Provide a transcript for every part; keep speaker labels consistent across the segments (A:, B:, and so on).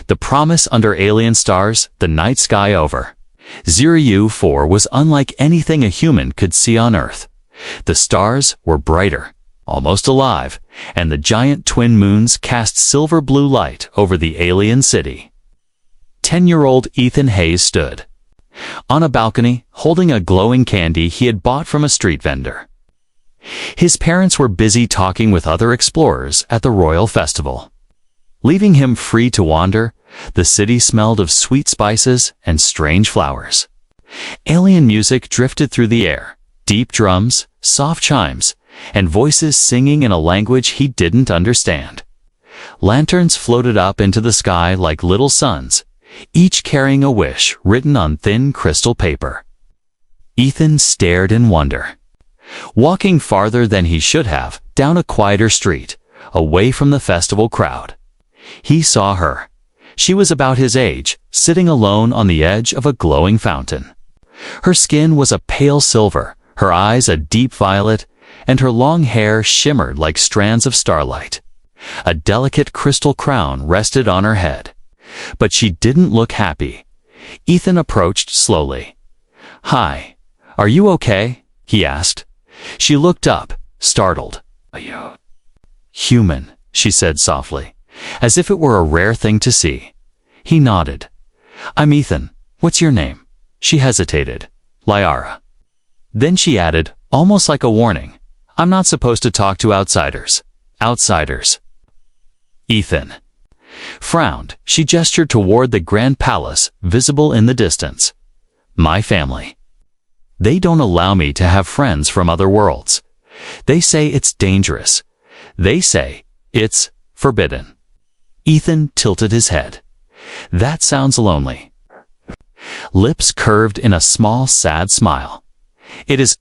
A: The promise under alien stars, the night sky over. 0U4 was unlike anything a human could see on Earth. The stars were brighter, almost alive, and the giant twin moons cast silver-blue light over the alien city. 10-year-old Ethan Hayes stood on a balcony, holding a glowing candy he had bought from a street vendor. His parents were busy talking with other explorers at the Royal Festival. Leaving him free to wander, the city smelled of sweet spices and strange flowers. Alien music drifted through the air, deep drums, soft chimes, and voices singing in a language he didn't understand. Lanterns floated up into the sky like little suns, each carrying a wish written on thin crystal paper. Ethan stared in wonder. Walking farther than he should have, down a quieter street, away from the festival crowd, he saw her. She was about his age, sitting alone on the edge of a glowing fountain. Her skin was a pale silver, her eyes a deep violet, and her long hair shimmered like strands of starlight. A delicate crystal crown rested on her head. But she didn't look happy. Ethan approached slowly. "Hi, are you okay?" he asked. She looked up, startled. "Are you human?" she said softly, as if it were a rare thing to see. He nodded. "I'm Ethan. What's your name?" She hesitated. "Lyara." Then she added, almost like a warning, "I'm not supposed to talk to outsiders." Outsiders. Ethan frowned. She gestured toward the grand palace, visible in the distance. "My family. They don't allow me to have friends from other worlds. They say it's dangerous. They say it's forbidden." Ethan tilted his head. "That sounds lonely." Lips curved in a small, sad smile. "It is."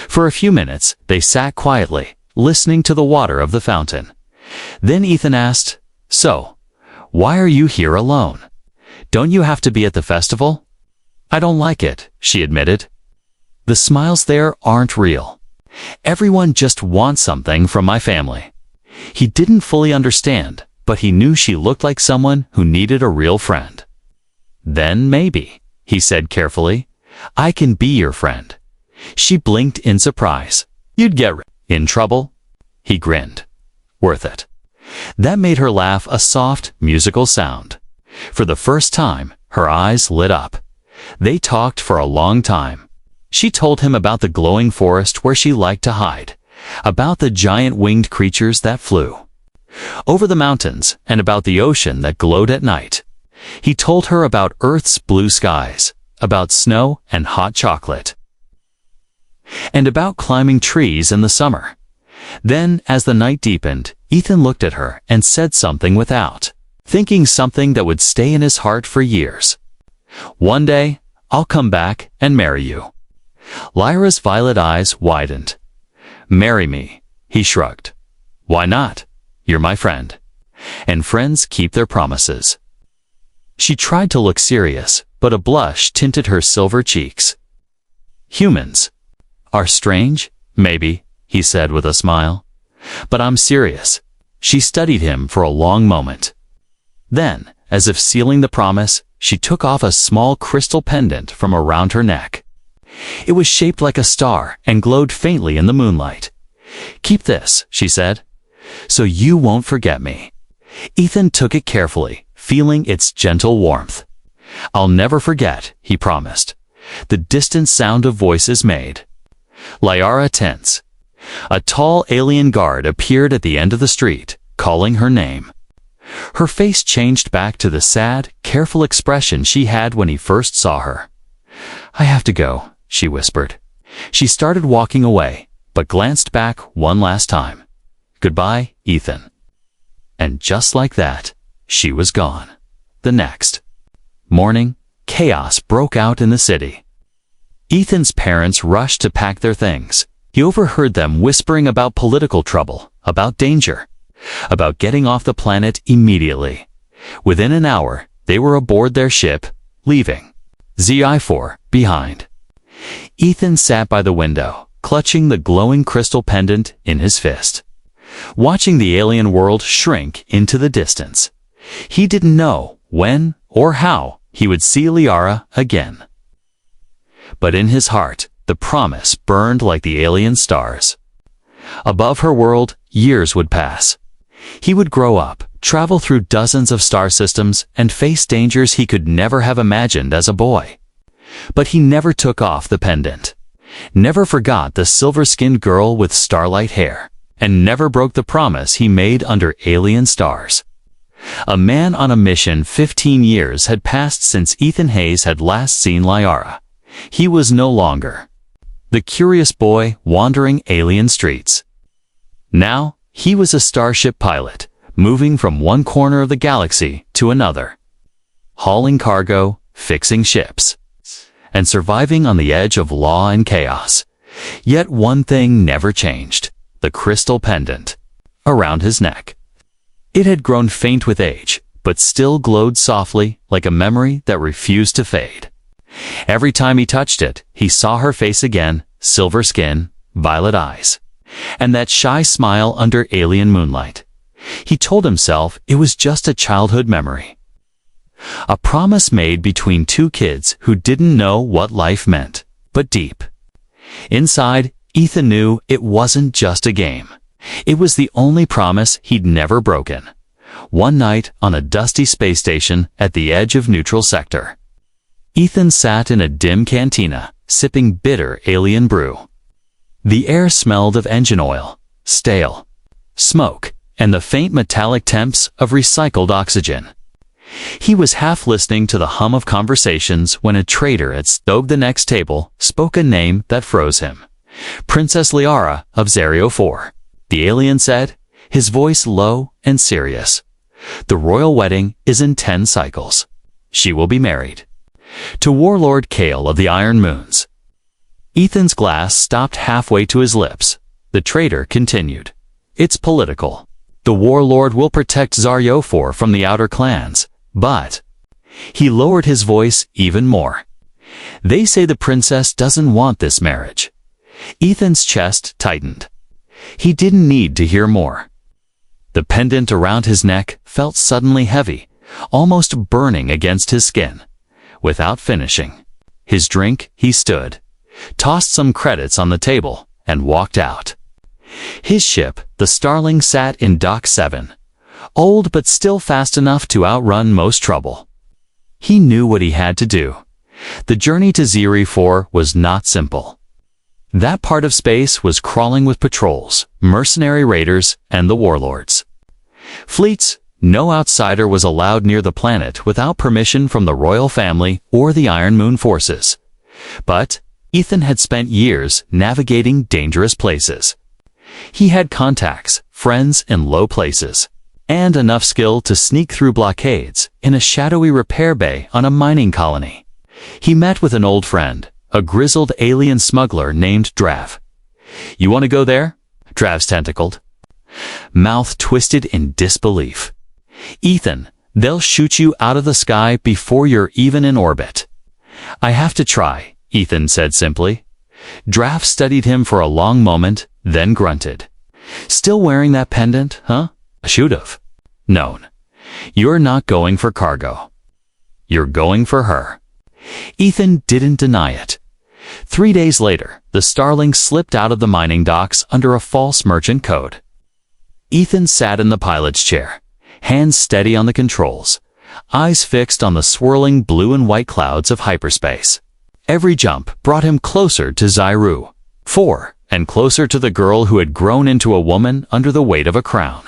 A: For a few minutes, they sat quietly, listening to the water of the fountain. Then Ethan asked, "So, why are you here alone? Don't you have to be at the festival?" "I don't like it," she admitted. "The smiles there aren't real. Everyone just wants something from my family." He didn't fully understand, but he knew she looked like someone who needed a real friend. "Then maybe," he said carefully, "I can be your friend." She blinked in surprise. "You'd get in trouble?" He grinned. "Worth it." That made her laugh a soft, musical sound. For the first time, her eyes lit up. They talked for a long time. She told him about the glowing forest where she liked to hide, about the giant winged creatures that flew over the mountains, and about the ocean that glowed at night. He told her about Earth's blue skies, about snow and hot chocolate, and about climbing trees in the summer. Then, as the night deepened, Ethan looked at her and said something without thinking, something that would stay in his heart for years. "One day, I'll come back and marry you." Lyra's violet eyes widened. "Marry me," he shrugged. "Why not? You're my friend. And friends keep their promises." She tried to look serious, but a blush tinted her silver cheeks. "Humans are strange, maybe," he said with a smile. "But I'm serious." She studied him for a long moment. Then, as if sealing the promise, she took off a small crystal pendant from around her neck. It was shaped like a star and glowed faintly in the moonlight. "Keep this," she said, "so you won't forget me." Ethan took it carefully, feeling its gentle warmth. "I'll never forget," he promised. The distant sound of voices made Lyara tense. A tall alien guard appeared at the end of the street, calling her name. Her face changed back to the sad, careful expression she had when he first saw her. "I have to go," she whispered. She started walking away, but glanced back one last time. "Goodbye, Ethan." And just like that, she was gone. The next morning, chaos broke out in the city. Ethan's parents rushed to pack their things. He overheard them whispering about political trouble, about danger, about getting off the planet immediately. Within an hour, they were aboard their ship, leaving ZI-4 behind. Ethan sat by the window, clutching the glowing crystal pendant in his fist, watching the alien world shrink into the distance. He didn't know when or how he would see Liara again. But in his heart, the promise burned like the alien stars. Above her world, years would pass. He would grow up, travel through dozens of star systems, and face dangers he could never have imagined as a boy. But he never took off the pendant, never forgot the silver-skinned girl with starlight hair, and never broke the promise he made under alien stars. A man on a mission. 15 years had passed since Ethan Hayes had last seen Liara. He was no longer the curious boy wandering alien streets. Now, he was a starship pilot, moving from one corner of the galaxy to another, hauling cargo, fixing ships, and surviving on the edge of law and chaos. Yet one thing never changed: the crystal pendant around his neck. It had grown faint with age, but still glowed softly like a memory that refused to fade. Every time he touched it, he saw her face again, silver skin, violet eyes, and that shy smile under alien moonlight. He told himself it was just a childhood memory. A promise made between two kids who didn't know what life meant, but deep inside, Ethan knew it wasn't just a game. It was the only promise he'd never broken. One night, on a dusty space station at the edge of neutral sector, Ethan sat in a dim cantina, sipping bitter alien brew. The air smelled of engine oil, stale smoke, and the faint metallic temps of recycled oxygen. He was half listening to the hum of conversations when a traitor at the next table spoke a name that froze him. Princess Liara of Zero 4. The alien said, his voice low and serious. The royal wedding is in 10 cycles. She will be married to Warlord Kale of the Iron Moons. Ethan's glass stopped halfway to his lips. The traitor continued. It's political. The warlord will protect Zero 4 from the outer clans, but... He lowered his voice even more. They say the princess doesn't want this marriage. Ethan's chest tightened. He didn't need to hear more. The pendant around his neck felt suddenly heavy, almost burning against his skin. Without finishing his drink, he stood, tossed some credits on the table, and walked out. His ship, the Starling, sat in Dock 7, old but still fast enough to outrun most trouble. He knew what he had to do. The journey to Zero 4 was not simple. That part of space was crawling with patrols, mercenary raiders, and the warlords. Fleets. No outsider was allowed near the planet without permission from the royal family or the Iron Moon forces. But Ethan had spent years navigating dangerous places. He had contacts, friends in low places, and enough skill to sneak through blockades in a shadowy repair bay on a mining colony. He met with an old friend, a grizzled alien smuggler named Drav. "You want to go there?" Drav's tentacled mouth twisted in disbelief. "Ethan, they'll shoot you out of the sky before you're even in orbit." "I have to try," Ethan said simply. Drav studied him for a long moment, then grunted. "Still wearing that pendant, huh?" "I should've known. You're not going for cargo. You're going for her." Ethan didn't deny it. 3 days later, the Starling slipped out of the mining docks under a false merchant code. Ethan sat in the pilot's chair, hands steady on the controls, eyes fixed on the swirling blue and white clouds of hyperspace. Every jump brought him closer to Zero 4, and closer to the girl who had grown into a woman under the weight of a crown.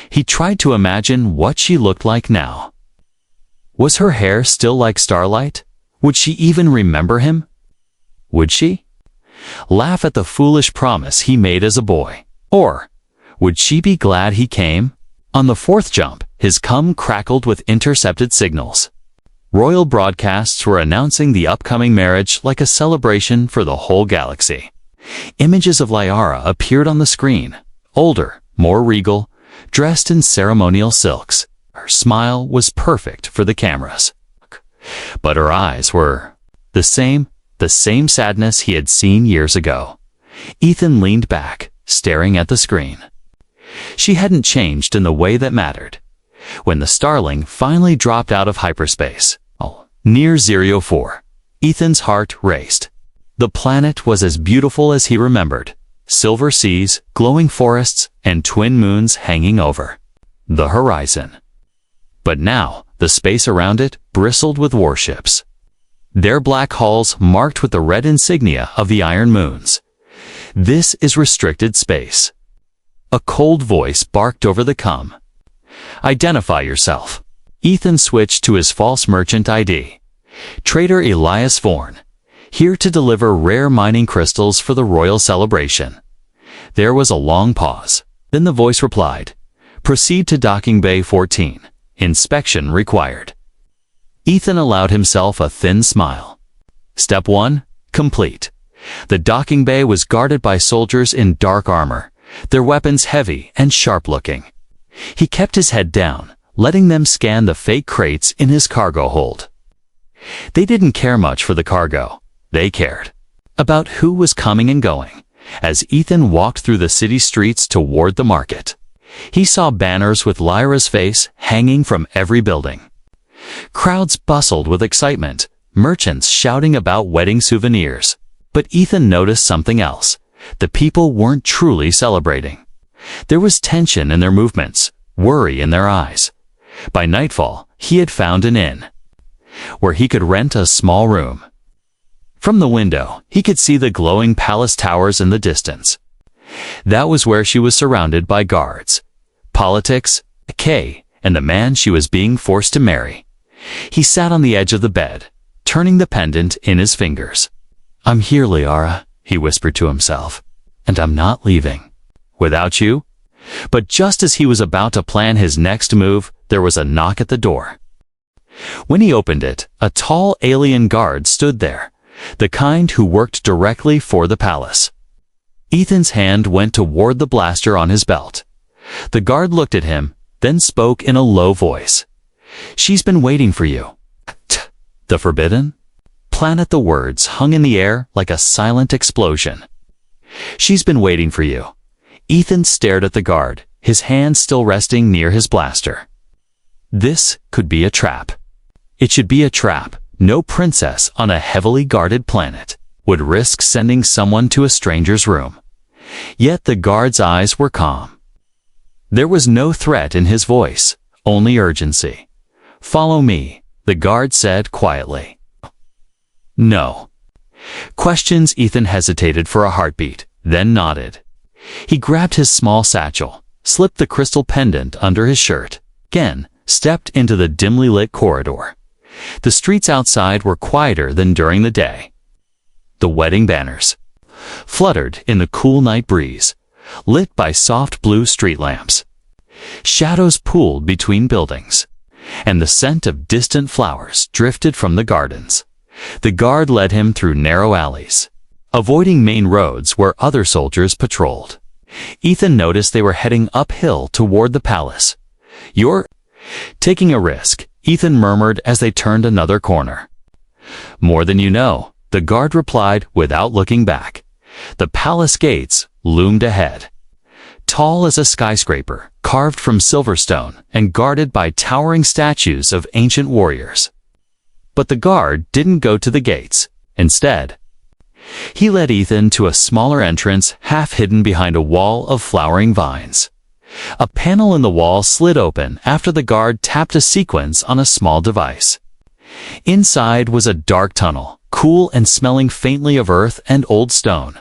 A: He tried to imagine what she looked like now. Was her hair still like starlight? Would she even remember him? Would she laugh at the foolish promise he made as a boy? Or would she be glad he came? On the 4th jump, his cum crackled with intercepted signals. Royal broadcasts were announcing the upcoming marriage like a celebration for the whole galaxy. Images of Liara appeared on the screen, older, more regal, dressed in ceremonial silks. Her smile was perfect for the cameras. But her eyes were the same sadness he had seen years ago. Ethan leaned back, staring at the screen. She hadn't changed in the way that mattered. when the starling finally dropped out of hyperspace. Near 04, Ethan's heart raced. The planet was as beautiful as he remembered. Silver seas, glowing forests, and twin moons hanging over the horizon. But now, the space around it bristled with warships. Their black hulls marked with the red insignia of the iron moons. This is restricted space. A cold voice barked over the comm. Identify yourself. Ethan switched to his false merchant ID. Trader Elias Vorn, here to deliver rare mining crystals for the royal celebration. There was a long pause. Then the voice replied, proceed to docking bay 14. Inspection required. Ethan allowed himself a thin smile. Step 1, complete. The docking bay was guarded by soldiers in dark armor, their weapons heavy and sharp-looking. He kept his head down, letting them scan the fake crates in his cargo hold. They didn't care much for the cargo. They cared about who was coming and going. As Ethan walked through the city streets toward the market, he saw banners with Lyra's face hanging from every building. Crowds bustled with excitement, merchants shouting about wedding souvenirs. But Ethan noticed something else. The people weren't truly celebrating. There was tension in their movements, worry in their eyes. By nightfall, he had found an inn where he could rent a small room. From the window, he could see the glowing palace towers in the distance. That was where she was surrounded by guards, politics, Kay, and the man she was being forced to marry. He sat on the edge of the bed, turning the pendant in his fingers. I'm here, Liara, he whispered to himself, and I'm not leaving. Without you? But just as he was about to plan his next move, there was a knock at the door. When he opened it, a tall alien guard stood there, the kind who worked directly for the palace. Ethan's hand went toward the blaster on his belt. The guard looked at him, then spoke in a low voice. She's been waiting for you. The forbidden? Planet. The words hung in the air like a silent explosion. She's been waiting for you. Ethan stared at the guard, his hand still resting near his blaster. This could be a trap. It should be a trap. No princess on a heavily guarded planet would risk sending someone to a stranger's room. Yet the guard's eyes were calm. There was no threat in his voice, only urgency. Follow me, the guard said quietly. No. Questions. Ethan hesitated for a heartbeat, then nodded. He grabbed his small satchel, slipped the crystal pendant under his shirt, again stepped into the dimly lit corridor. The streets outside were quieter than during the day. The wedding banners fluttered in the cool night breeze, lit by soft blue street lamps. Shadows pooled between buildings, and the scent of distant flowers drifted from the gardens. The guard led him through narrow alleys, avoiding main roads where other soldiers patrolled. Ethan noticed they were heading uphill toward the palace. You're taking a risk, Ethan murmured as they turned another corner. More than you know, the guard replied without looking back. The palace gates loomed ahead. Tall as a skyscraper, carved from silverstone and guarded by towering statues of ancient warriors. But the guard didn't go to the gates. Instead, he led Ethan to a smaller entrance half hidden behind a wall of flowering vines. A panel in the wall slid open after the guard tapped a sequence on a small device. Inside was a dark tunnel, cool and smelling faintly of earth and old stone.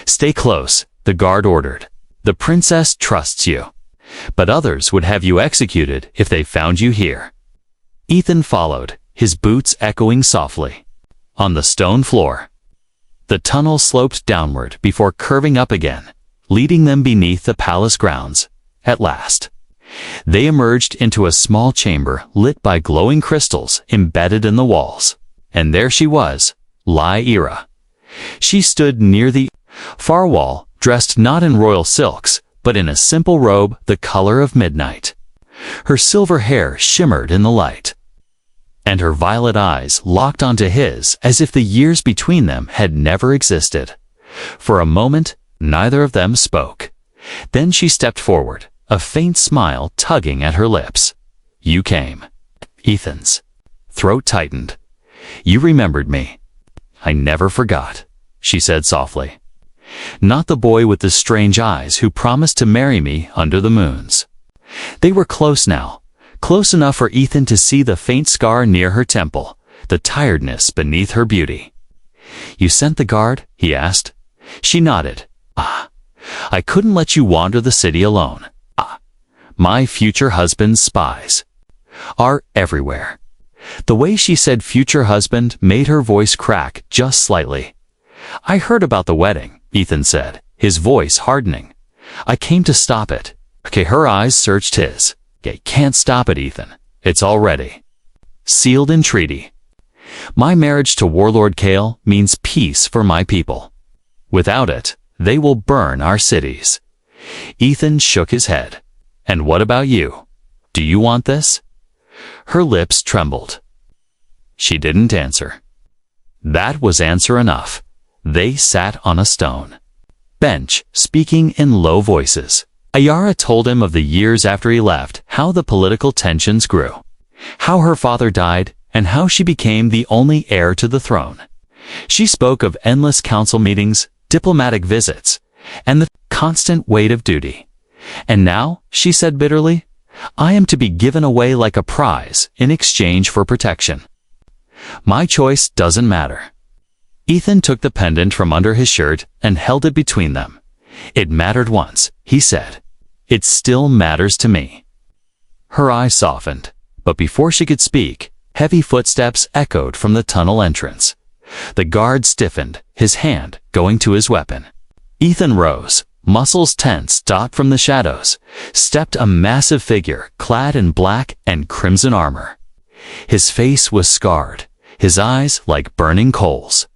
A: Stay close, the guard ordered. The princess trusts you, but others would have you executed if they found you here. Ethan followed, his boots echoing softly. On the stone floor, the tunnel sloped downward before curving up again, leading them beneath the palace grounds. At last, they emerged into a small chamber lit by glowing crystals embedded in the walls. And there she was, Lyra. She stood near the far wall, dressed not in royal silks, but in a simple robe the color of midnight. Her silver hair shimmered in the light, and her violet eyes locked onto his as if the years between them had never existed. For a moment, neither of them spoke. Then she stepped forward, a faint smile tugging at her lips. You came. Ethan's throat tightened. You remembered me. I never forgot, she said softly. Not the boy with the strange eyes who promised to marry me under the moons. They were close now, close enough for Ethan to see the faint scar near her temple, the tiredness beneath her beauty. You sent the guard? He asked. She nodded. Ah, I couldn't let you wander the city alone. Ah, my future husband's spies are everywhere. The way she said future husband made her voice crack just slightly. I heard about the wedding, Ethan said, his voice hardening. I came to stop it. Okay, her eyes searched his. Okay, can't stop it, Ethan. It's already sealed in treaty. My marriage to Warlord Kale means peace for my people. Without it, they will burn our cities. Ethan shook his head. And what about you? Do you want this? Her lips trembled. She didn't answer. That was answer enough. They sat on a stone bench, speaking in low voices. Ayara told him of the years after he left, how the political tensions grew, how her father died, and how she became the only heir to the throne. She spoke of endless council meetings, diplomatic visits, and the constant weight of duty. And now, she said bitterly, I am to be given away like a prize in exchange for protection. My choice doesn't matter. Ethan took the pendant from under his shirt and held it between them. It mattered once, he said. It still matters to me. Her eyes softened, but before she could speak, heavy footsteps echoed from the tunnel entrance. The guard stiffened, his hand going to his weapon. Ethan rose, muscles tense. From the shadows stepped a massive figure clad in black and crimson armor. His face was scarred, his eyes like burning coals.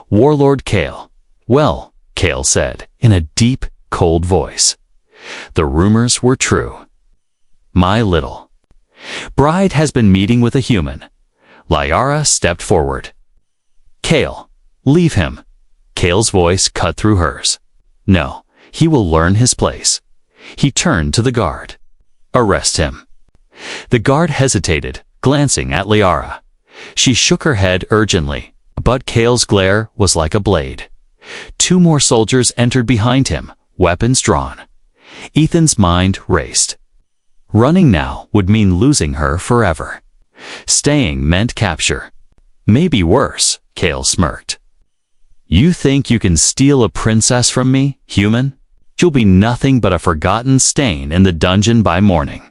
A: Warlord Kale. Well, Kale said, in a deep, cold voice. The rumors were true. My little bride has been meeting with a human. Liara stepped forward. Kale, leave him. Kale's voice cut through hers. No, he will learn his place. He turned to the guard. Arrest him. The guard hesitated, glancing at Liara. She shook her head urgently, but Kale's glare was like a blade. 2 more soldiers entered behind him, weapons drawn. Ethan's mind raced. Running now would mean losing her forever. Staying meant capture. Maybe worse, Kale smirked. You think you can steal a princess from me, human? You'll be nothing but a forgotten stain in the dungeon by morning.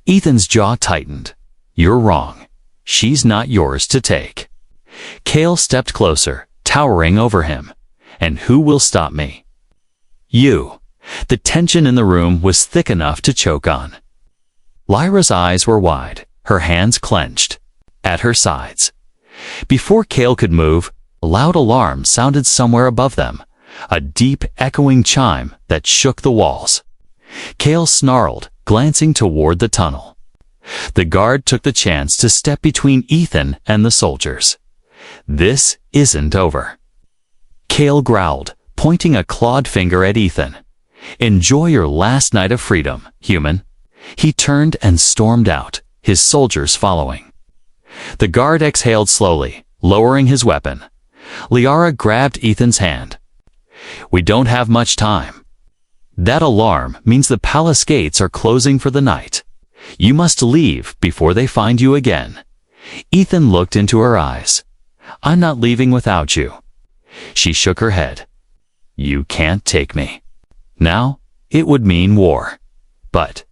A: Ethan's jaw tightened. You're wrong. She's not yours to take. Kale stepped closer, towering over him. And who will stop me? You. The tension in the room was thick enough to choke on. Lyra's eyes were wide, her hands clenched, at her sides. Before Kale could move, a loud alarm sounded somewhere above them, a deep, echoing chime that shook the walls. Kale snarled, glancing toward the tunnel. The guard took the chance to step between Ethan and the soldiers. This isn't over. Kale growled, pointing a clawed finger at Ethan. Enjoy your last night of freedom, human. He turned and stormed out, his soldiers following. The guard exhaled slowly, lowering his weapon. Liara grabbed Ethan's hand. We don't have much time. That alarm means the palace gates are closing for the night. You must leave before they find you again. Ethan looked into her eyes. I'm not leaving without you. She shook her head. You can't take me. Now, it would mean war. But,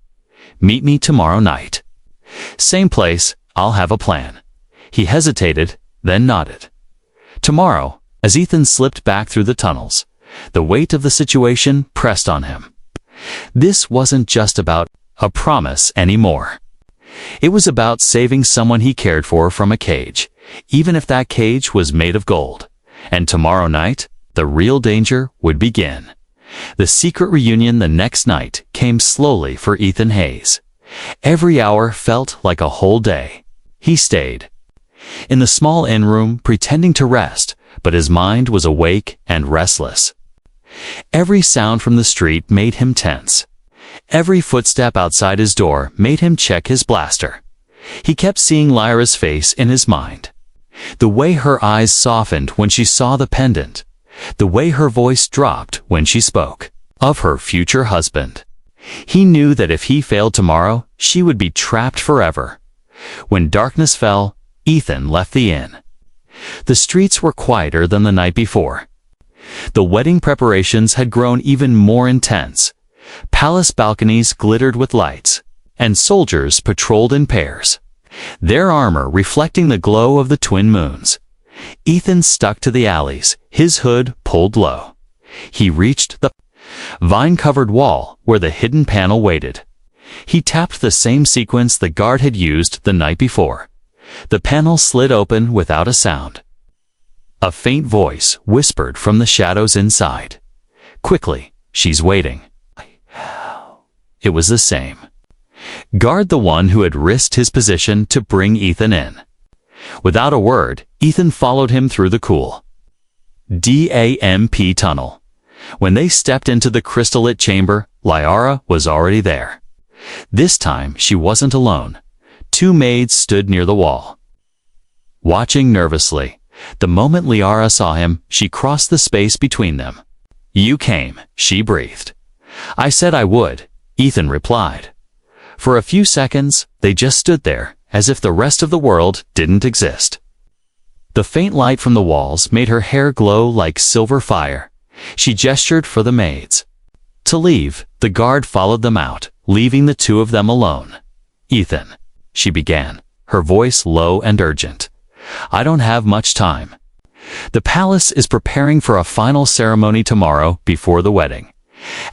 A: meet me tomorrow night. Same place, I'll have a plan. He hesitated, then nodded. Tomorrow, as Ethan slipped back through the tunnels, the weight of the situation pressed on him. This wasn't just about a promise anymore. It was about saving someone he cared for from a cage, even if that cage was made of gold. And tomorrow night, the real danger would begin. The secret reunion the next night came slowly for Ethan Hayes. Every hour felt like a whole day. He stayed in the small inn room, pretending to rest, but his mind was awake and restless. Every sound from the street made him tense. Every footstep outside his door made him check his blaster. He kept seeing Lyra's face in his mind. The way her eyes softened when she saw the pendant. The way her voice dropped when she spoke of her future husband. He knew that if he failed tomorrow, she would be trapped forever. When darkness fell, Ethan left the inn. The streets were quieter than the night before. The wedding preparations had grown even more intense. Palace balconies glittered with lights, and soldiers patrolled in pairs, their armor reflecting the glow of the twin moons. Ethan stuck to the alleys, his hood pulled low. He reached the vine-covered wall where the hidden panel waited. He tapped the same sequence the guard had used the night before. The panel slid open without a sound. A faint voice whispered from the shadows inside. "Quickly, she's waiting." It was the same. Guard, the one who had risked his position to bring Ethan in. Without a word, Ethan followed him through the cool damp tunnel. When they stepped into the crystal-lit chamber, Lyra was already there. This time she wasn't alone. 2 maids stood near the wall, watching nervously. The moment Lyra saw him, she crossed the space between them. "You came," she breathed. "I said I would," Ethan replied. For a few seconds, they just stood there, as if the rest of the world didn't exist. The faint light from the walls made her hair glow like silver fire. She gestured for the maids to leave. The guard followed them out, leaving the 2 of them alone. "Ethan," she began, her voice low and urgent, "I don't have much time. The palace is preparing for a final ceremony tomorrow before the wedding.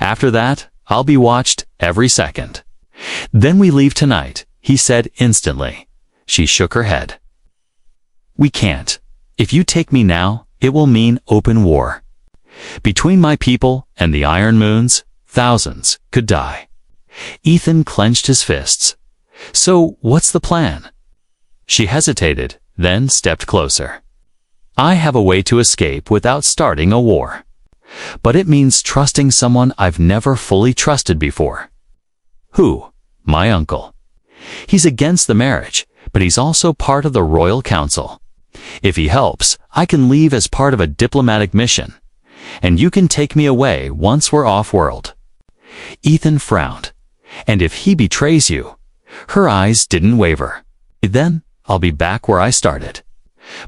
A: After that, I'll be watched every second." "Then we leave tonight," he said instantly. She shook her head. "We can't. If you take me now, it will mean open war. Between my people and the Iron Moons, thousands could die." Ethan clenched his fists. "So what's the plan?" She hesitated, then stepped closer. "I have a way to escape without starting a war. But it means trusting someone I've never fully trusted before." "Who?" "My uncle. He's against the marriage, but he's also part of the royal council. If he helps, I can leave as part of a diplomatic mission, and you can take me away once we're off-world." Ethan frowned. "And if he betrays you?" Her eyes didn't waver. "Then I'll be back where I started.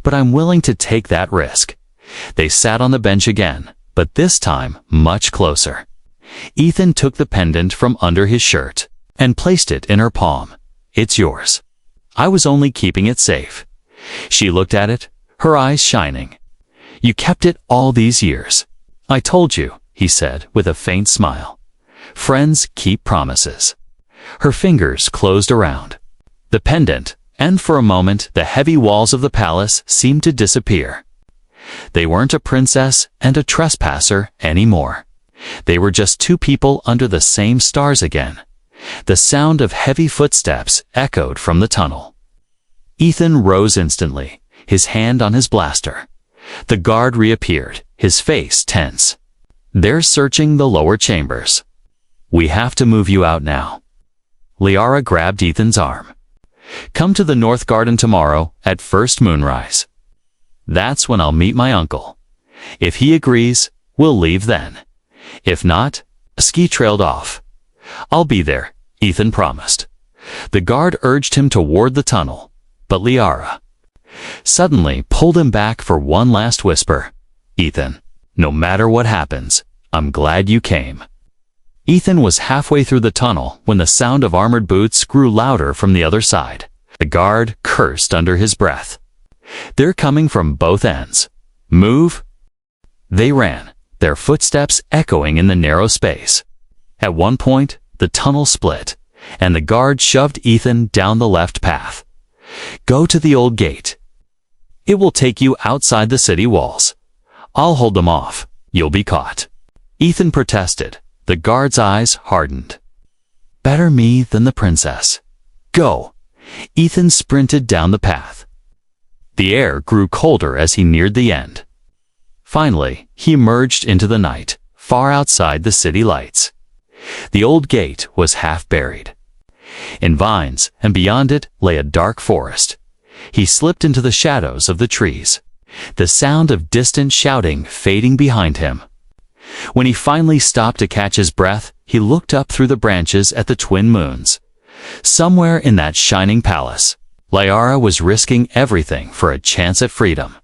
A: But I'm willing to take that risk." They sat on the bench again, but this time much closer. Ethan took the pendant from under his shirt and placed it in her palm. "It's yours. I was only keeping it safe." She looked at it, her eyes shining. "You kept it all these years." "I told you," he said with a faint smile. "Friends keep promises." Her fingers closed around the pendant, and for a moment the heavy walls of the palace seemed to disappear. They weren't a princess and a trespasser anymore. They were just 2 people under the same stars again. The sound of heavy footsteps echoed from the tunnel. Ethan rose instantly, his hand on his blaster. The guard reappeared, his face tense. "They're searching the lower chambers. We have to move you out now." Lyra grabbed Ethan's arm. "Come to the North Garden tomorrow at first moonrise. That's when I'll meet my uncle. If he agrees, we'll leave then. If not," Ski trailed off. "I'll be there," Ethan promised. The guard urged him toward the tunnel, but Lyra suddenly pulled him back for one last whisper. "Ethan, no matter what happens, I'm glad you came." Ethan was halfway through the tunnel when the sound of armored boots grew louder from the other side. The guard cursed under his breath. "They're coming from both ends. Move!" They ran, their footsteps echoing in the narrow space. At one point, the tunnel split, and the guard shoved Ethan down the left path. "Go to the old gate. It will take you outside the city walls. I'll hold them off. You'll be caught." Ethan protested. The guard's eyes hardened. "Better me than the princess. Go!" Ethan sprinted down the path. The air grew colder as he neared the end. Finally, he emerged into the night, far outside the city lights. The old gate was half buried in vines, and beyond it lay a dark forest. He slipped into the shadows of the trees, the sound of distant shouting fading behind him. When he finally stopped to catch his breath, he looked up through the branches at the twin moons. Somewhere in that shining palace, Liara was risking everything for a chance at freedom.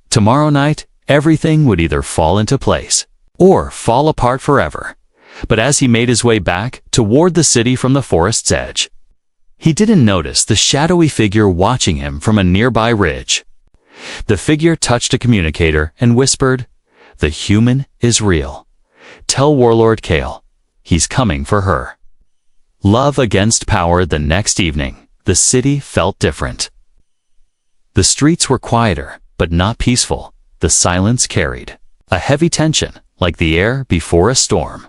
A: Tomorrow night, everything would either fall into place or fall apart forever. But as he made his way back toward the city from the forest's edge, he didn't notice the shadowy figure watching him from a nearby ridge. The figure touched a communicator and whispered, "The human is real. Tell Warlord Kale, he's coming for her." Love against power. The next evening, the city felt different. The streets were quieter, but not peaceful. The silence carried a heavy tension, like the air before a storm.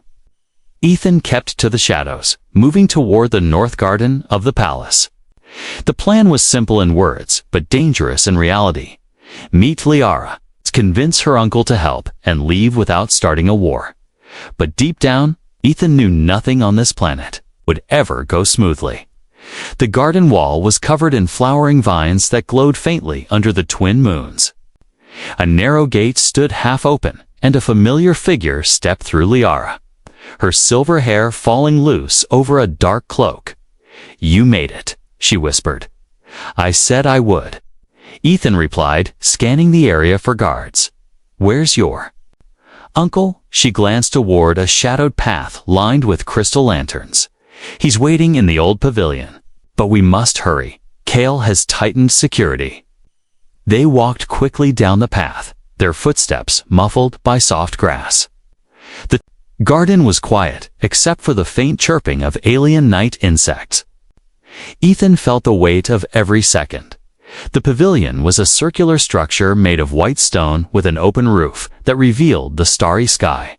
A: Ethan kept to the shadows, moving toward the north garden of the palace. The plan was simple in words, but dangerous in reality. Meet Liara, convince her uncle to help, and leave without starting a war. But deep down, Ethan knew nothing on this planet would ever go smoothly. The garden wall was covered in flowering vines that glowed faintly under the twin moons. A narrow gate stood half open, and a familiar figure stepped through Liara, her silver hair falling loose over a dark cloak. "You made it," she whispered. "I said I would." Ethan replied, scanning the area for guards. "Where's your uncle?" She glanced toward a shadowed path lined with crystal lanterns. "He's waiting in the old pavilion. But we must hurry. Kale has tightened security." They walked quickly down the path, their footsteps muffled by soft grass. The garden was quiet, except for the faint chirping of alien night insects. Ethan felt the weight of every second. The pavilion was a circular structure made of white stone with an open roof that revealed the starry sky.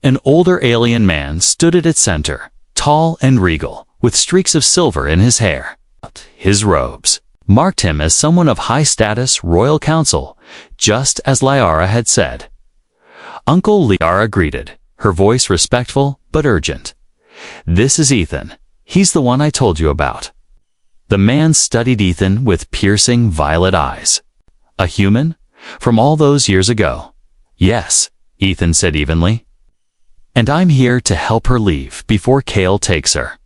A: An older alien man stood at its center, tall and regal, with streaks of silver in his hair. His robes marked him as someone of high status, royal council, just as Liara had said. Uncle, Liara greeted, her voice respectful but urgent. "This is Ethan. He's the one I told you about." The man studied Ethan with piercing violet eyes. "A human? From all those years ago?" "Yes," Ethan said evenly. "And I'm here to help her leave before Kale takes her."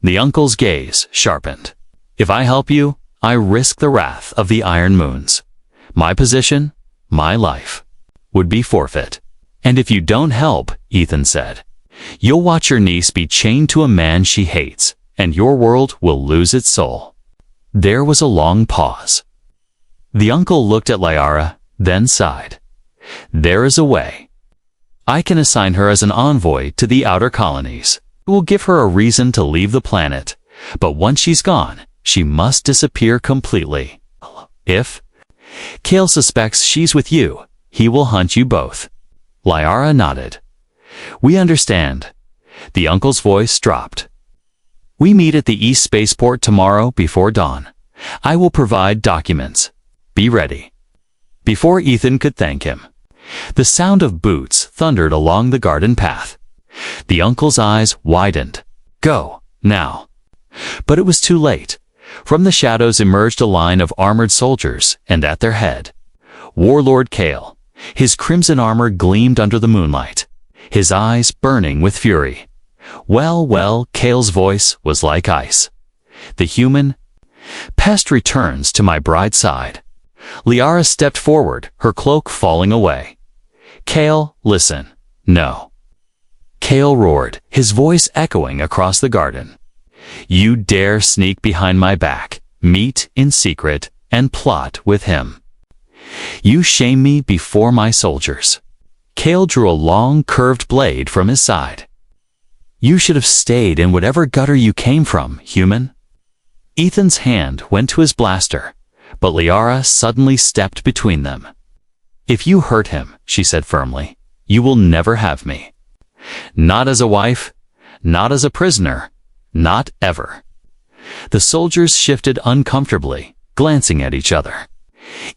A: The uncle's gaze sharpened. "If I help you, I risk the wrath of the Iron Moons. My position, my life, would be forfeit. And if you don't help," Ethan said, "you'll watch your niece be chained to a man she hates, and your world will lose its soul." There was a long pause. The uncle looked at Liara, then sighed. "There is a way. I can assign her as an envoy to the outer colonies. It will give her a reason to leave the planet, but once she's gone, she must disappear completely. If Kale suspects she's with you, he will hunt you both." Liara nodded. "We understand." The uncle's voice dropped. "We meet at the East Spaceport tomorrow before dawn. I will provide documents. Be ready." Before Ethan could thank him, the sound of boots thundered along the garden path. The uncle's eyes widened. "Go, now." But it was too late. From the shadows emerged a line of armored soldiers, and at their head, Warlord Kale. His crimson armor gleamed under the moonlight, his eyes burning with fury. "Well, well," Kale's voice was like ice. "The human pest returns to my bride's side." Liara stepped forward, her cloak falling away. "Kale, listen." "No." Kale roared, his voice echoing across the garden. "You dare sneak behind my back, meet in secret, and plot with him. You shame me before my soldiers." Kale drew a long, curved blade from his side. "You should have stayed in whatever gutter you came from, human." Ethan's hand went to his blaster, but Liara suddenly stepped between them. "If you hurt him," she said firmly, "you will never have me. Not as a wife, not as a prisoner, not ever." The soldiers shifted uncomfortably, glancing at each other.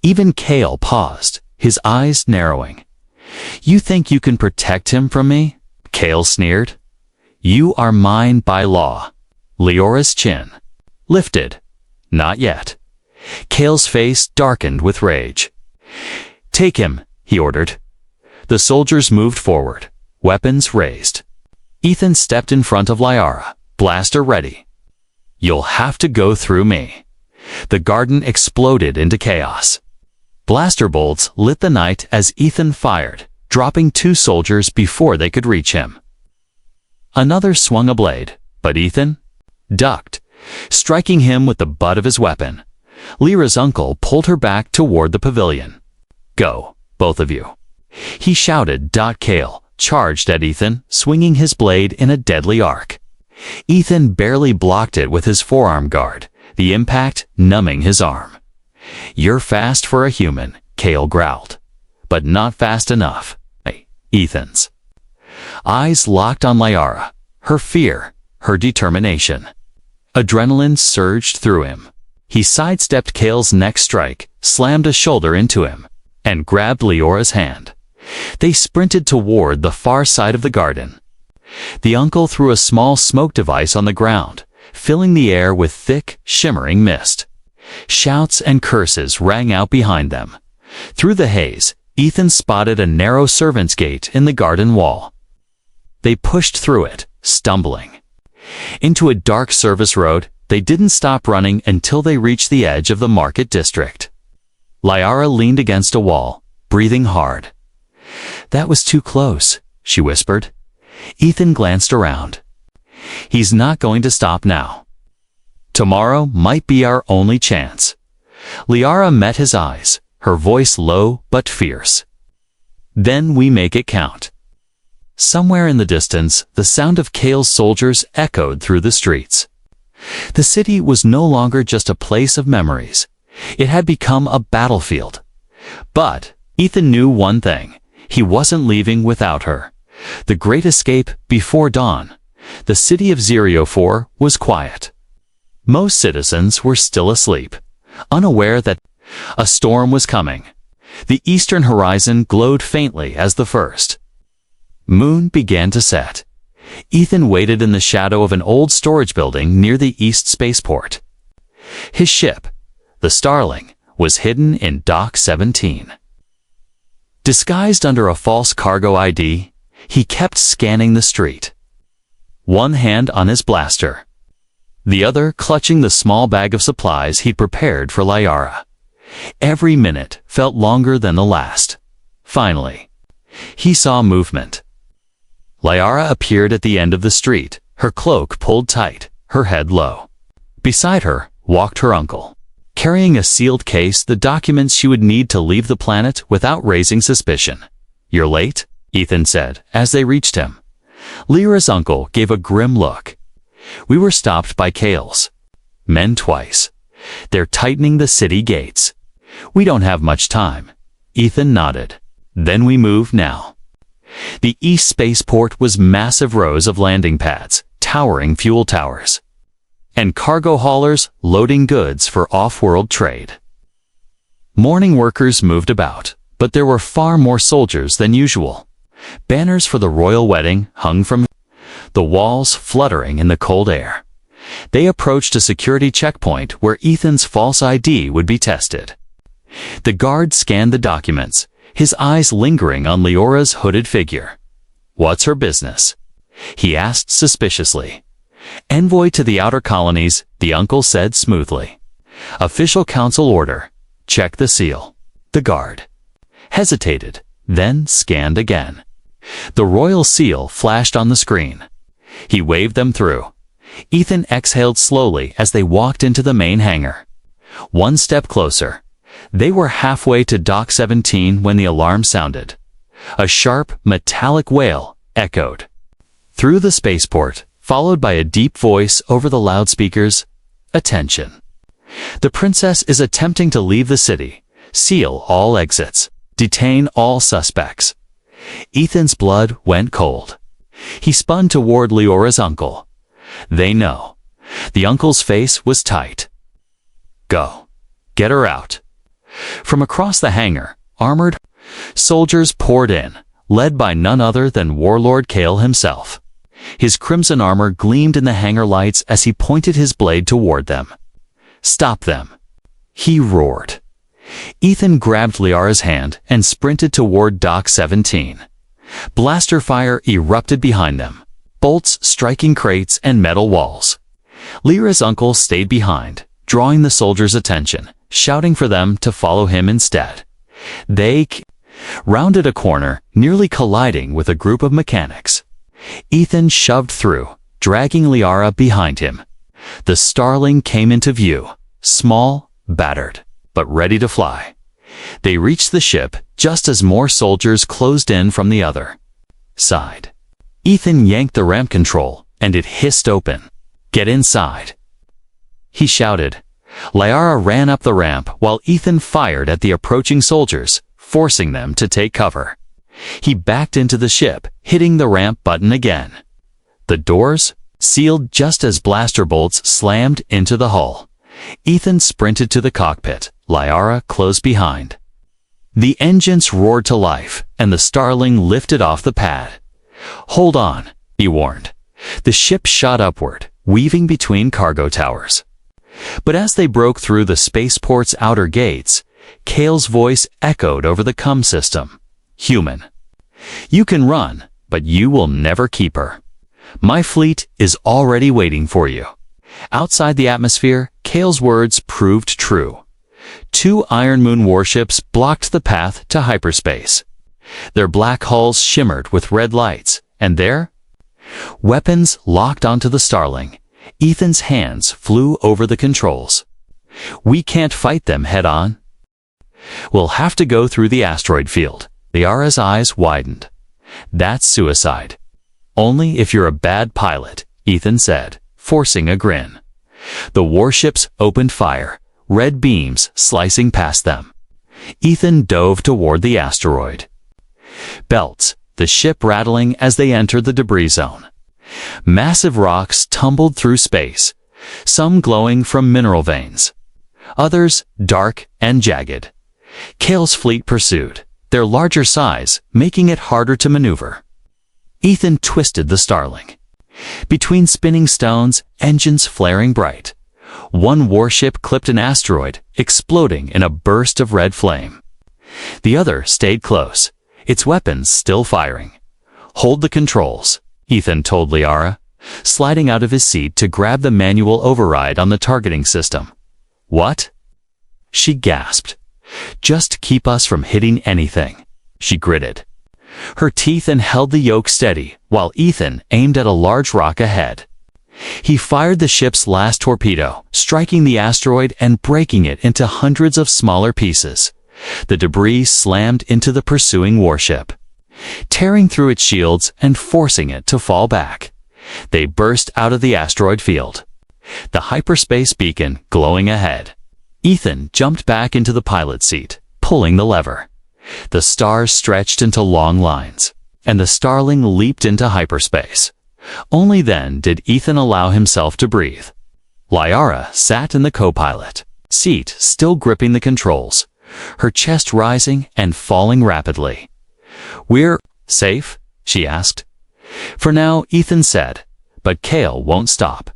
A: Even Kale paused, his eyes narrowing. "You think you can protect him from me?" Kale sneered. You are mine by law. Leora's chin lifted. Not yet. Cale's face darkened with rage. Take him, he ordered. The soldiers moved forward, weapons raised. Ethan stepped in front of Liara, blaster ready. You'll have to go through me. The garden exploded into chaos. Blaster bolts lit the night as Ethan fired, dropping 2 soldiers before they could reach him. Another swung a blade, but Ethan ducked, striking him with the butt of his weapon. Lyra's uncle pulled her back toward the pavilion. Go, both of you. He shouted. Cale charged at Ethan, swinging his blade in a deadly arc. Ethan barely blocked it with his forearm guard, the impact numbing his arm. You're fast for a human, Cale growled. But not fast enough. Ethan's eyes locked on Liara, her fear, her determination. Adrenaline surged through him. He sidestepped Cale's next strike, slammed a shoulder into him, and grabbed Leora's hand. They sprinted toward the far side of the garden. The uncle threw a small smoke device on the ground, filling the air with thick, shimmering mist. Shouts and curses rang out behind them. Through the haze, Ethan spotted a narrow servant's gate in the garden wall. They pushed through it, stumbling. Into a dark service road, they didn't stop running until they reached the edge of the market district. Liara leaned against a wall, breathing hard. That was too close, she whispered. Ethan glanced around. He's not going to stop now. Tomorrow might be our only chance. Liara met his eyes, her voice low but fierce. Then we make it count. Somewhere in the distance, the sound of Cale's soldiers echoed through the streets. The city was no longer just a place of memories. It had become a battlefield. But Ethan knew one thing. He wasn't leaving without her. The great escape before dawn. The city of 04 was quiet. Most citizens were still asleep, unaware that a storm was coming. The eastern horizon glowed faintly as the first moon began to set. Ethan waited in the shadow of an old storage building near the east spaceport. His ship, the Starling, was hidden in Dock 17. Disguised under a false cargo ID, he kept scanning the street. One hand on his blaster, the other clutching the small bag of supplies he'd prepared for Liara. Every minute felt longer than the last. Finally, he saw movement. Liara appeared at the end of the street, her cloak pulled tight, her head low. Beside her walked her uncle, carrying a sealed case, the documents she would need to leave the planet without raising suspicion. You're late, Ethan said as they reached him. Lyra's uncle gave a grim look. We were stopped by Cale's men twice. They're tightening the city gates. We don't have much time. Ethan nodded. Then we move now. The east spaceport was massive rows of landing pads, towering fuel towers, and cargo haulers loading goods for off-world trade. Morning workers moved about, but there were far more soldiers than usual. Banners for the royal wedding hung from the walls, fluttering in the cold air. They approached a security checkpoint where Ethan's false ID would be tested. The guard scanned the documents, his eyes lingering on Leora's hooded figure. What's her business? He asked suspiciously. Envoy to the outer colonies, the uncle said smoothly. Official council order. Check the seal. The guard hesitated, then scanned again. The royal seal flashed on the screen. He waved them through. Ethan exhaled slowly as they walked into the main hangar. One step closer. They were halfway to Dock 17 when the alarm sounded. A sharp, metallic wail echoed through the spaceport, followed by a deep voice over the loudspeakers. Attention. The princess is attempting to leave the city. Seal all exits. Detain all suspects. Ethan's blood went cold. He spun toward Leora's uncle. They know. The uncle's face was tight. Go. Get her out. From across the hangar, armored soldiers poured in, led by none other than Warlord Cale himself. His crimson armor gleamed in the hangar lights as he pointed his blade toward them. "Stop them!" he roared. Ethan grabbed Liara's hand and sprinted toward Dock 17. Blaster fire erupted behind them, bolts striking crates and metal walls. Lyra's uncle stayed behind, drawing the soldiers' attention, shouting for them to follow him instead. They rounded a corner, nearly colliding with a group of mechanics. Ethan shoved through, dragging Liara behind him. The Starling came into view, small, battered, but ready to fly. They reached the ship just as more soldiers closed in from the other side. Ethan yanked the ramp control, and it hissed open. "Get inside," he shouted. Liara ran up the ramp while Ethan fired at the approaching soldiers, forcing them to take cover. He backed into the ship, hitting the ramp button again. The doors sealed just as blaster bolts slammed into the hull. Ethan sprinted to the cockpit, Liara close behind. The engines roared to life, and the Starling lifted off the pad. "Hold on," he warned. The ship shot upward, weaving between cargo towers. But as they broke through the spaceport's outer gates, Kale's voice echoed over the comm system. "Human, you can run, but you will never keep her. My fleet is already waiting for you." Outside the atmosphere, Kale's words proved true. 2 Iron Moon warships blocked the path to hyperspace. Their black hulls shimmered with red lights, and there, weapons locked onto the Starling, Ethan's hands flew over the controls. "We can't fight them head-on. We'll have to go through the asteroid field." Liara's eyes widened. "That's suicide." "Only if you're a bad pilot," Ethan said, forcing a grin. The warships opened fire, red beams slicing past them. Ethan dove toward the asteroid. Belts, the ship rattling as they entered the debris zone. Massive rocks tumbled through space, some glowing from mineral veins, others dark and jagged. Kale's fleet pursued, their larger size making it harder to maneuver. Ethan twisted the Starling. Between spinning stones, engines flaring bright. One warship clipped an asteroid, exploding in a burst of red flame. The other stayed close, its weapons still firing. "Hold the controls," Ethan told Liara, sliding out of his seat to grab the manual override on the targeting system. "What?" she gasped. "Just keep us from hitting anything," she gritted. Her teeth and held the yoke steady, while Ethan aimed at a large rock ahead. He fired the ship's last torpedo, striking the asteroid and breaking it into hundreds of smaller pieces. The debris slammed into the pursuing warship, tearing through its shields and forcing it to fall back. They burst out of the asteroid field, the hyperspace beacon glowing ahead. Ethan jumped back into the pilot's seat, pulling the lever. The stars stretched into long lines, and the Starling leaped into hyperspace. Only then did Ethan allow himself to breathe. Liara sat in the co-pilot seat, still gripping the controls, her chest rising and falling rapidly. "We're safe?" she asked. "For now," Ethan said, "but Kale won't stop.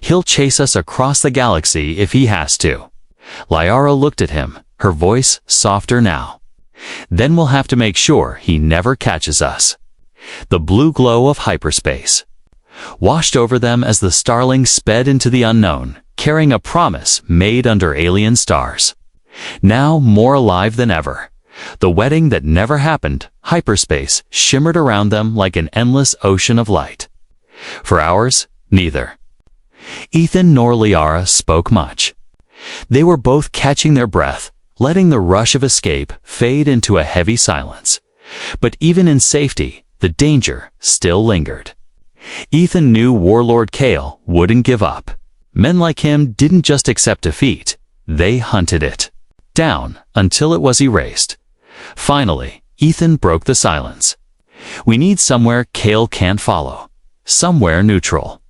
A: He'll chase us across the galaxy if he has to." Liara looked at him, her voice softer now. "Then we'll have to make sure he never catches us." The blue glow of hyperspace washed over them as the Starling sped into the unknown, carrying a promise made under alien stars. Now more alive than ever. The wedding that never happened, hyperspace, shimmered around them like an endless ocean of light. For hours, neither Ethan nor Liara spoke much. They were both catching their breath, letting the rush of escape fade into a heavy silence. But even in safety, the danger still lingered. Ethan knew Warlord Kale wouldn't give up. Men like him didn't just accept defeat, they hunted it down until it was erased. Finally, Ethan broke the silence. "We need somewhere Kale can't follow. Somewhere neutral.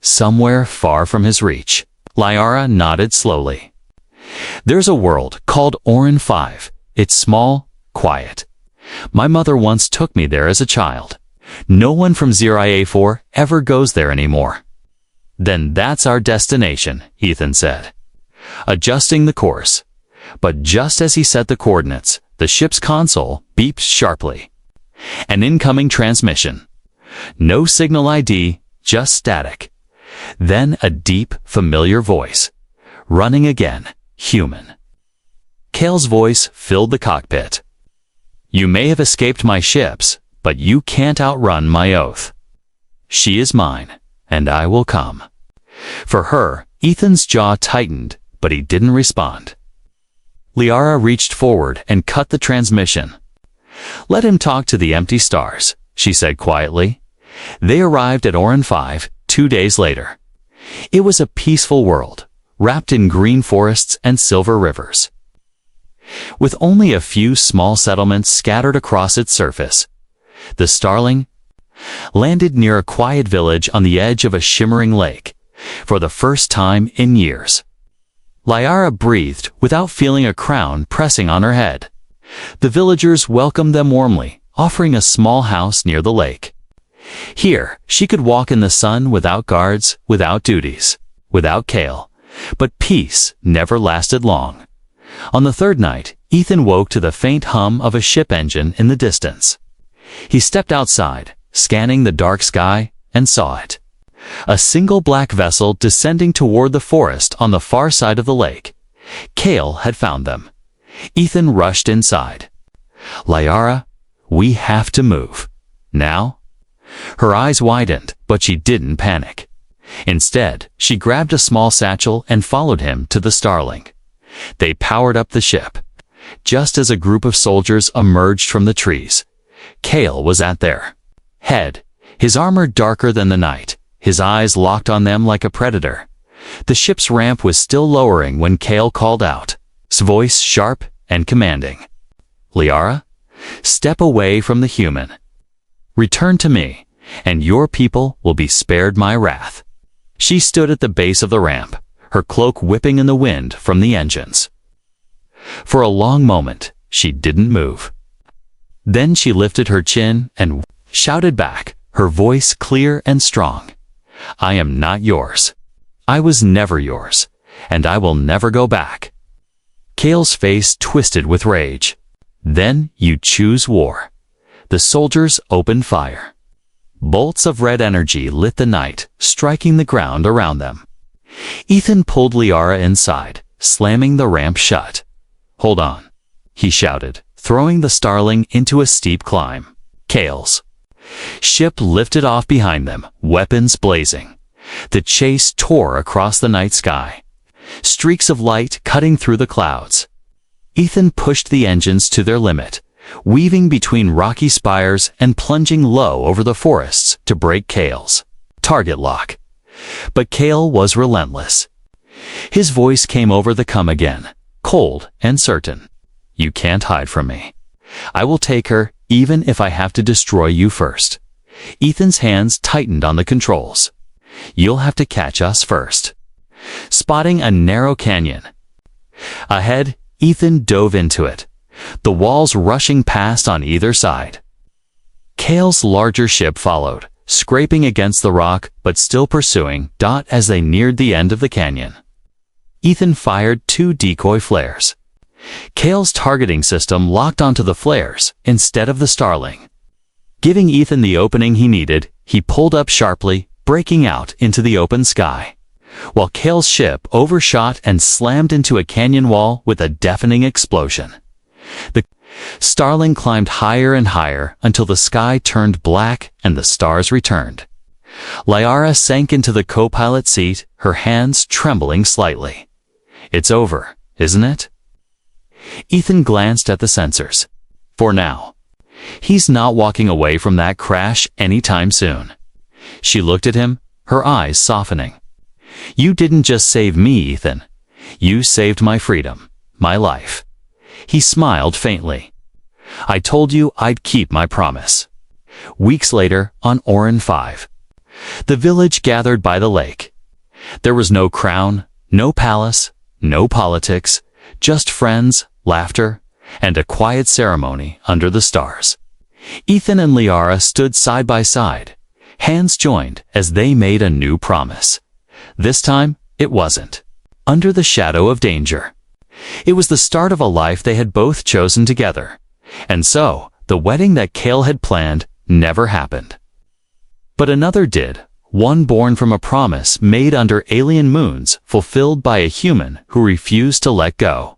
A: Somewhere far from his reach." Liara nodded slowly. "There's a world called Orin 5. It's small, quiet. My mother once took me there as a child. No one from 0IA4 ever goes there anymore. Then that's our destination, Ethan said, adjusting the course. But just as he set the coordinates, the ship's console beeped sharply. An incoming transmission. No signal ID, just static. Then a deep, familiar voice. Running again, human. Kale's voice filled the cockpit. You may have escaped my ships, but you can't outrun my oath. She is mine, and I will come. For her, Ethan's jaw tightened, but he didn't respond. Liara reached forward and cut the transmission. Let him talk to the empty stars, she said quietly. They arrived at Orin 5 2 days later. It was a peaceful world, wrapped in green forests and silver rivers. With only a few small settlements scattered across its surface, the Starling landed near a quiet village on the edge of a shimmering lake, for the first time in years. Liara breathed without feeling a crown pressing on her head. The villagers welcomed them warmly, offering a small house near the lake. Here, she could walk in the sun without guards, without duties, without Kale. But peace never lasted long. On the third night, Ethan woke to the faint hum of a ship engine in the distance. He stepped outside, scanning the dark sky, and saw it. A single black vessel descending toward the forest on the far side of the lake. Kale had found them. Ethan rushed inside. Liara, we have to move. Now? Her eyes widened, but she didn't panic. Instead, she grabbed a small satchel and followed him to the Starling. They powered up the ship. Just as a group of soldiers emerged from the trees, Kale was at their head, his armor darker than the night, his eyes locked on them like a predator. The ship's ramp was still lowering when Kale called out, his voice sharp and commanding. Liara, step away from the human. Return to me, and your people will be spared my wrath. She stood at the base of the ramp, her cloak whipping in the wind from the engines. For a long moment, she didn't move. Then she lifted her chin and shouted back, her voice clear and strong. I am not yours. I was never yours, and I will never go back. Kale's face twisted with rage. Then you choose war. The soldiers opened fire. Bolts of red energy lit the night, striking the ground around them. Ethan pulled Liara inside, slamming the ramp shut. Hold on, he shouted, throwing the Starling into a steep climb. Kale's ship lifted off behind them, weapons blazing. The chase tore across the night sky, streaks of light cutting through the clouds. Ethan pushed the engines to their limit, weaving between rocky spires and plunging low over the forests to break Kale's target lock. But Kale was relentless. His voice came over the come again, cold and certain. You can't hide from me. I will take her, even if I have to destroy you first. Ethan's hands tightened on the controls. You'll have to catch us first. Spotting a narrow canyon ahead, Ethan dove into it, the walls rushing past on either side. Kale's larger ship followed, scraping against the rock but still pursuing as they neared the end of the canyon. Ethan fired 2 decoy flares. Kale's targeting system locked onto the flares instead of the Starling. Giving Ethan the opening he needed, he pulled up sharply, breaking out into the open sky, while Kale's ship overshot and slammed into a canyon wall with a deafening explosion. The Starling climbed higher and higher until the sky turned black and the stars returned. Liara sank into the co-pilot seat, her hands trembling slightly. It's over, isn't it? Ethan glanced at the sensors. For now. He's not walking away from that crash anytime soon. She looked at him, her eyes softening. You didn't just save me, Ethan. You saved my freedom, my life. He smiled faintly. I told you I'd keep my promise. Weeks later, on Orin 5. The village gathered by the lake. There was no crown, no palace, no politics, just friends, laughter, and a quiet ceremony under the stars. Ethan and Liara stood side by side, hands joined as they made a new promise. This time, it wasn't under the shadow of danger. It was the start of a life they had both chosen together. And so, the wedding that Cale had planned never happened. But another did, one born from a promise made under alien moons, fulfilled by a human who refused to let go.